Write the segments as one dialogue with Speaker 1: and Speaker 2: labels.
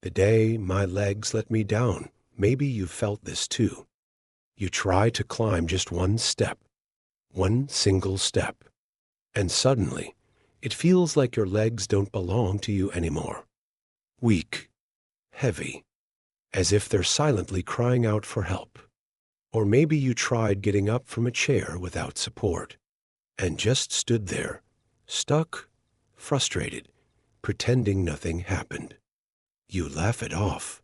Speaker 1: The day my legs let me down. Maybe you've felt this too. You try to climb just one step, one single step, and suddenly it feels like your legs don't belong to you anymore. Weak, heavy, as if they're silently crying out for help. Or maybe you tried getting up from a chair without support and just stood there, stuck, frustrated, pretending nothing happened. You laugh it off,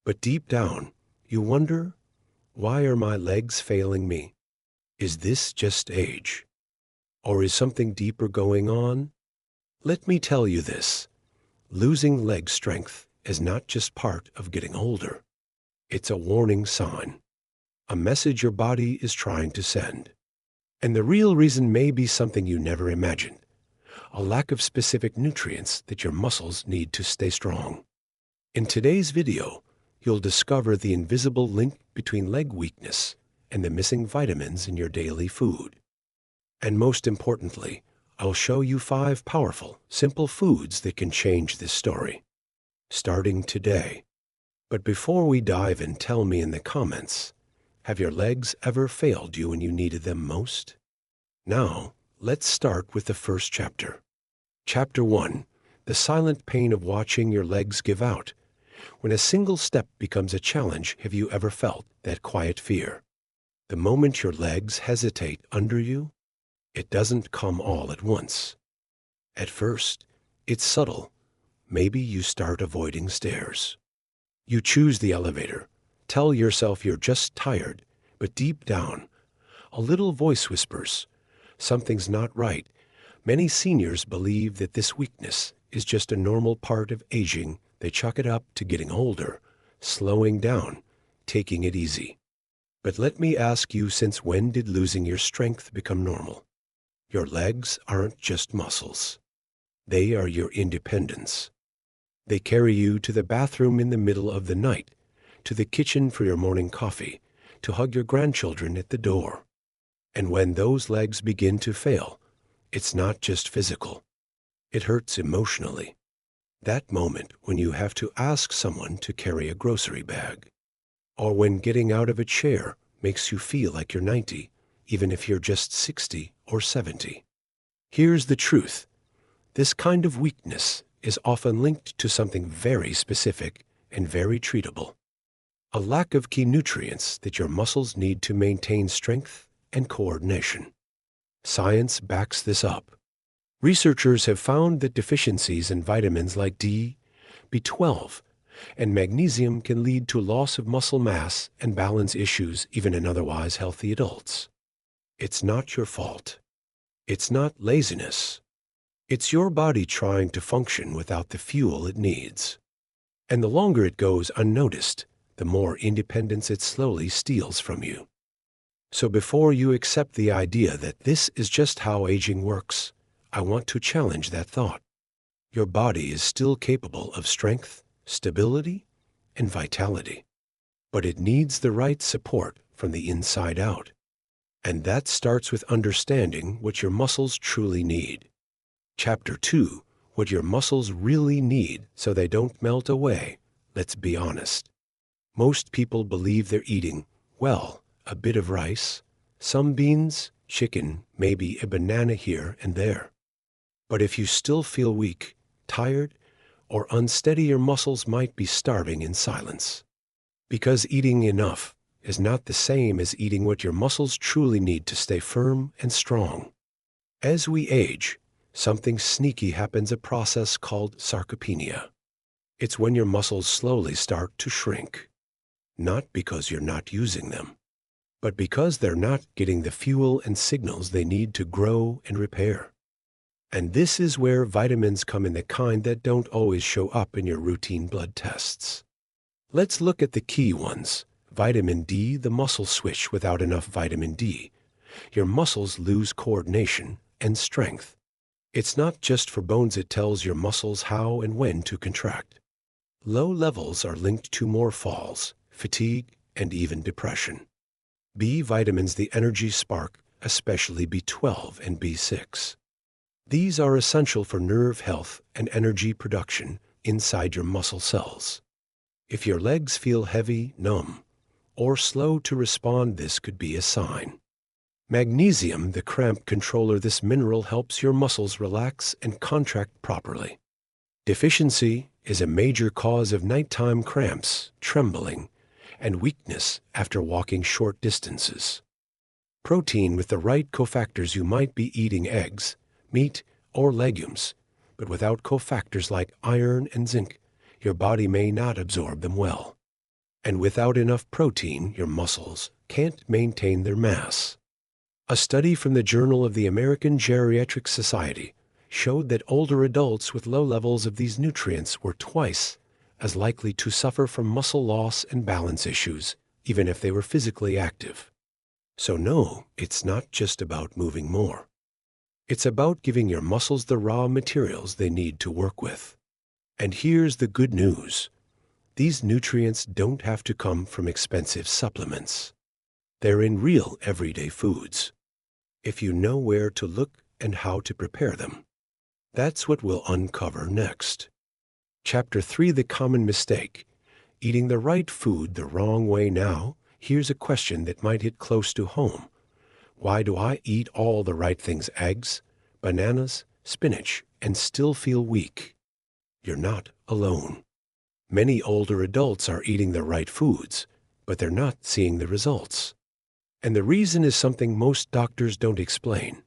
Speaker 1: but deep down, you wonder, why are my legs failing me? Is this just age? Or is something deeper going on? Let me tell you this. Losing leg strength is not just part of getting older. It's a warning sign, a message your body is trying to send. And the real reason may be something you never imagined, a lack of specific nutrients that your muscles need to stay strong. In today's video, you'll discover the invisible link between leg weakness and the missing vitamins in your daily food. And most importantly, I'll show you 5 powerful, simple foods that can change this story, starting today. But before we dive in, tell me in the comments, have your legs ever failed you when you needed them most? Now, let's start with the first chapter. Chapter 1, the silent pain of watching your legs give out. When a single step becomes a challenge, have you ever felt that quiet fear? The moment your legs hesitate under you, it doesn't come all at once. At first, it's subtle. Maybe you start avoiding stairs. You choose the elevator, tell yourself you're just tired, but deep down, a little voice whispers, something's not right. Many seniors believe that this weakness is just a normal part of aging. They chalk it up to getting older, slowing down, taking it easy. But let me ask you, since when did losing your strength become normal? Your legs aren't just muscles. They are your independence. They carry you to the bathroom in the middle of the night, to the kitchen for your morning coffee, to hug your grandchildren at the door. And when those legs begin to fail, it's not just physical. It hurts emotionally. That moment when you have to ask someone to carry a grocery bag, or when getting out of a chair makes you feel like you're 90, even if you're just 60 or 70. Here's the truth. This kind of weakness is often linked to something very specific and very treatable. A lack of key nutrients that your muscles need to maintain strength and coordination. Science backs this up. Researchers have found that deficiencies in vitamins like D, B12, and magnesium can lead to loss of muscle mass and balance issues even in otherwise healthy adults. It's not your fault. It's not laziness. It's your body trying to function without the fuel it needs. And the longer it goes unnoticed, the more independence it slowly steals from you. So before you accept the idea that this is just how aging works, I want to challenge that thought. Your body is still capable of strength, stability, and vitality. But it needs the right support from the inside out. And that starts with understanding what your muscles truly need. Chapter 2, what your muscles really need so they don't melt away. Let's be honest. Most people believe they're eating, well, a bit of rice, some beans, chicken, maybe a banana here and there. But if you still feel weak, tired, or unsteady, your muscles might be starving in silence. Because eating enough is not the same as eating what your muscles truly need to stay firm and strong. As we age, something sneaky happens, a process called sarcopenia. It's when your muscles slowly start to shrink. Not because you're not using them, but because they're not getting the fuel and signals they need to grow and repair. And this is where vitamins come in, the kind that don't always show up in your routine blood tests. Let's look at the key ones. Vitamin D, the muscle switch. Without enough vitamin D, your muscles lose coordination and strength. It's not just for bones, it tells your muscles how and when to contract. Low levels are linked to more falls, fatigue, and even depression. B vitamins, the energy spark, especially B12 and B6. These are essential for nerve health and energy production inside your muscle cells. If your legs feel heavy, numb, or slow to respond, this could be a sign. Magnesium, the cramp controller, this mineral helps your muscles relax and contract properly. Deficiency is a major cause of nighttime cramps, trembling, and weakness after walking short distances. Protein, with the right cofactors, you might be eating eggs, meat, or legumes, but without cofactors like iron and zinc, your body may not absorb them well. And without enough protein, your muscles can't maintain their mass. A study from the Journal of the American Geriatric Society showed that older adults with low levels of these nutrients were twice as likely to suffer from muscle loss and balance issues, even if they were physically active. So no, it's not just about moving more. It's about giving your muscles the raw materials they need to work with. And here's the good news. These nutrients don't have to come from expensive supplements. They're in real everyday foods, if you know where to look and how to prepare them. That's what we'll uncover next. Chapter 3, the common mistake. Eating the right food the wrong way. Now, here's a question that might hit close to home. Why do I eat all the right things, eggs, bananas, spinach, and still feel weak? You're not alone. Many older adults are eating the right foods, but they're not seeing the results. And the reason is something most doctors don't explain.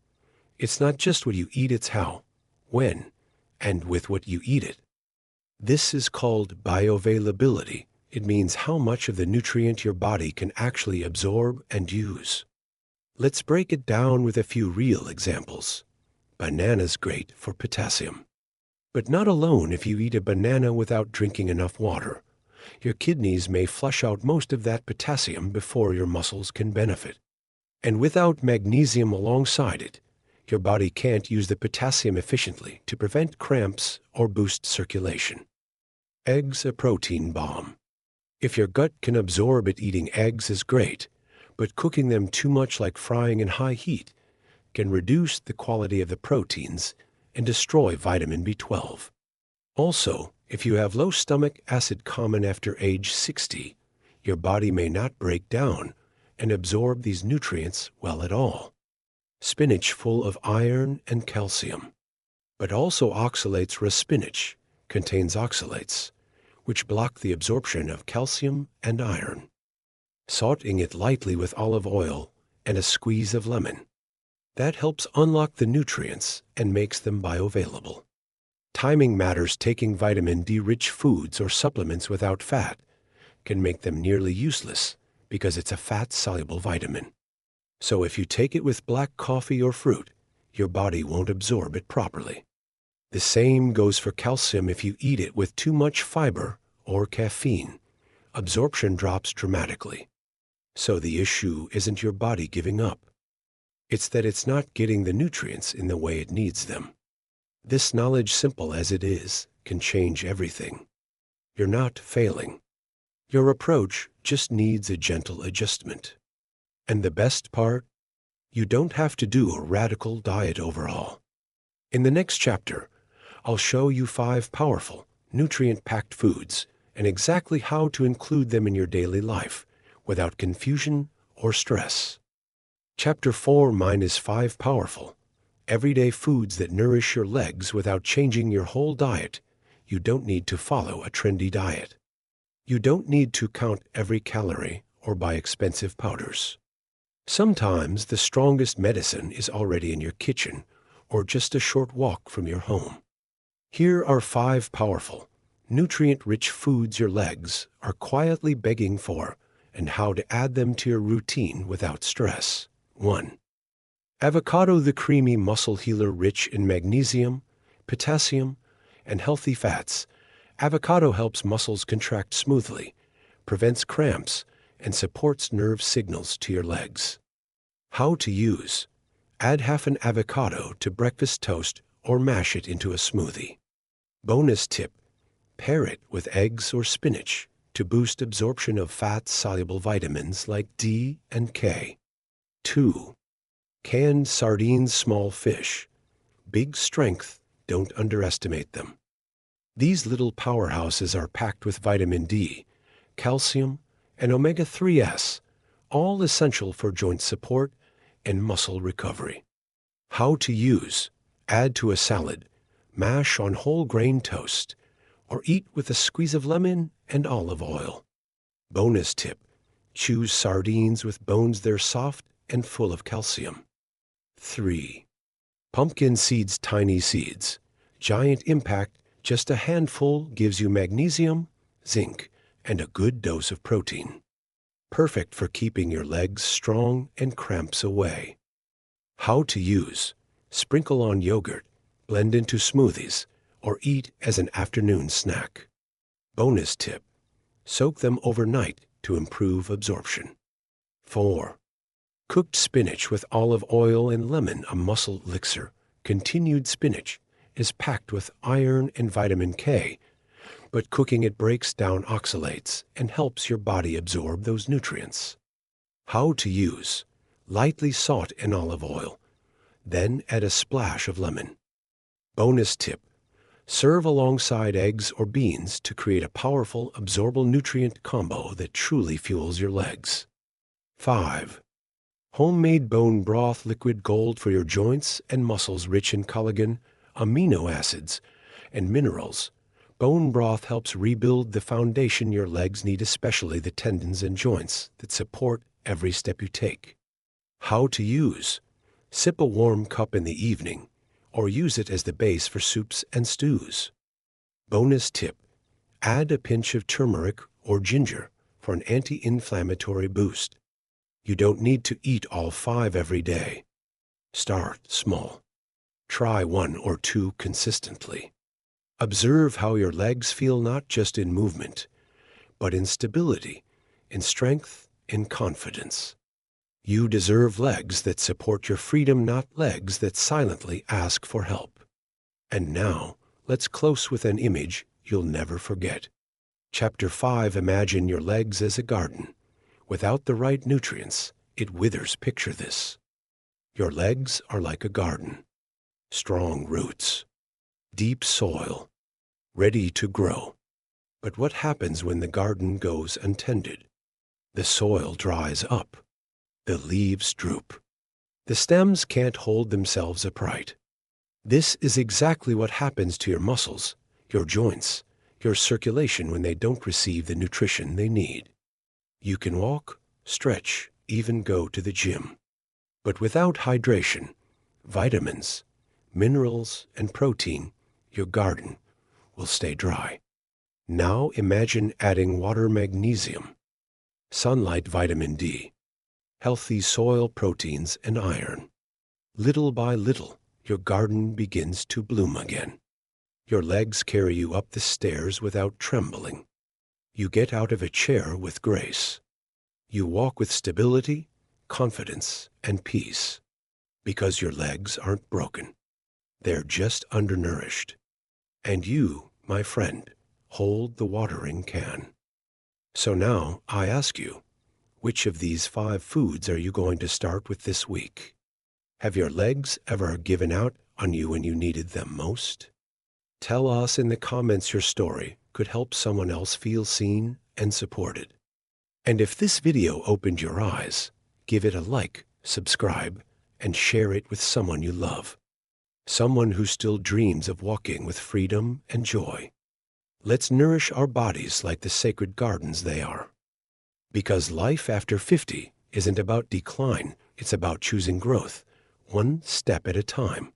Speaker 1: It's not just what you eat, it's how, when, and with what you eat it. This is called bioavailability. It means how much of the nutrient your body can actually absorb and use. Let's break it down with a few real examples. Bananas great for potassium. But not alone. If you eat a banana without drinking enough water, your kidneys may flush out most of that potassium before your muscles can benefit. And without magnesium alongside it, your body can't use the potassium efficiently to prevent cramps or boost circulation. Eggs, a protein bomb. If your gut can absorb it, eating eggs is great, but cooking them too much, like frying in high heat, can reduce the quality of the proteins and destroy vitamin B12. Also, if you have low stomach acid, common after age 60, your body may not break down and absorb these nutrients well at all. Spinach, full of iron and calcium, but also oxalates. Raw spinach contains oxalates, which block the absorption of calcium and iron. Sauteing it lightly with olive oil and a squeeze of lemon. That helps unlock the nutrients and makes them bioavailable. Timing matters. Taking vitamin D-rich foods or supplements without fat can make them nearly useless because it's a fat-soluble vitamin. So if you take it with black coffee or fruit, your body won't absorb it properly. The same goes for calcium. If you eat it with too much fiber or caffeine, absorption drops dramatically. So the issue isn't your body giving up. It's that it's not getting the nutrients in the way it needs them. This knowledge, simple as it is, can change everything. You're not failing. Your approach just needs a gentle adjustment. And the best part? You don't have to do a radical diet overhaul. In the next chapter, I'll show you 5 powerful, nutrient-packed foods and exactly how to include them in your daily life without confusion or stress. Chapter 4, mine is 5 powerful, everyday foods that nourish your legs without changing your whole diet. You don't need to follow a trendy diet. You don't need to count every calorie or buy expensive powders. Sometimes the strongest medicine is already in your kitchen or just a short walk from your home. Here are 5 powerful, nutrient-rich foods your legs are quietly begging for and how to add them to your routine without stress. 1. Avocado, the creamy muscle healer. Rich in magnesium, potassium, and healthy fats, avocado helps muscles contract smoothly, prevents cramps, and supports nerve signals to your legs. How to use. Add half an avocado to breakfast toast or mash it into a smoothie. Bonus tip: pair it with eggs or spinach to boost absorption of fat-soluble vitamins like D and K. 2. Canned sardines, small fish. Big strength, don't underestimate them. These little powerhouses are packed with vitamin D, calcium, and omega-3s, all essential for joint support and muscle recovery. How to use: add to a salad, mash on whole grain toast, or eat with a squeeze of lemon and olive oil. Bonus tip: choose sardines with bones that are soft and full of calcium. 3. Pumpkin seeds. Tiny seeds. Giant impact. Just a handful gives you magnesium, zinc, and a good dose of protein. Perfect for keeping your legs strong and cramps away. How to use: sprinkle on yogurt, blend into smoothies, or eat as an afternoon snack. Bonus tip: soak them overnight to improve absorption. 4. Cooked spinach with olive oil and lemon, a muscle elixir. Continued spinach is packed with iron and vitamin K, but cooking it breaks down oxalates and helps your body absorb those nutrients. How to use: lightly salt in olive oil, then add a splash of lemon. Bonus tip: serve alongside eggs or beans to create a powerful absorbable nutrient combo that truly fuels your legs. 5. Homemade bone broth. Liquid gold for your joints and muscles, rich in collagen, amino acids, and minerals. Bone broth helps rebuild the foundation your legs need, especially the tendons and joints that support every step you take. How to use: sip a warm cup in the evening, or use it as the base for soups and stews. Bonus tip: add a pinch of turmeric or ginger for an anti-inflammatory boost. You don't need to eat all 5 every day. Start small. Try 1 or 2 consistently. Observe how your legs feel, not just in movement, but in stability, in strength, in confidence. You deserve legs that support your freedom, not legs that silently ask for help. And now, let's close with an image you'll never forget. Chapter 5. Imagine your legs as a garden. Without the right nutrients, it withers. Picture this. Your legs are like a garden. Strong roots, deep soil, ready to grow. But what happens when the garden goes untended? The soil dries up. The leaves droop. The stems can't hold themselves upright. This is exactly what happens to your muscles, your joints, your circulation when they don't receive the nutrition they need. You can walk, stretch, even go to the gym. But without hydration, vitamins, minerals, and protein, your garden will stay dry. Now imagine adding water, magnesium, sunlight, vitamin D, healthy soil, proteins, and iron. Little by little, your garden begins to bloom again. Your legs carry you up the stairs without trembling. You get out of a chair with grace. You walk with stability, confidence, and peace. Because your legs aren't broken. They're just undernourished. And you, my friend, hold the watering can. So now I ask you, which of these 5 foods are you going to start with this week? Have your legs ever given out on you when you needed them most? Tell us in the comments. Your story could help someone else feel seen and supported. And if this video opened your eyes, give it a like, subscribe, and share it with someone you love. Someone who still dreams of walking with freedom and joy. Let's nourish our bodies like the sacred gardens they are. Because life after 50 isn't about decline, it's about choosing growth, one step at a time.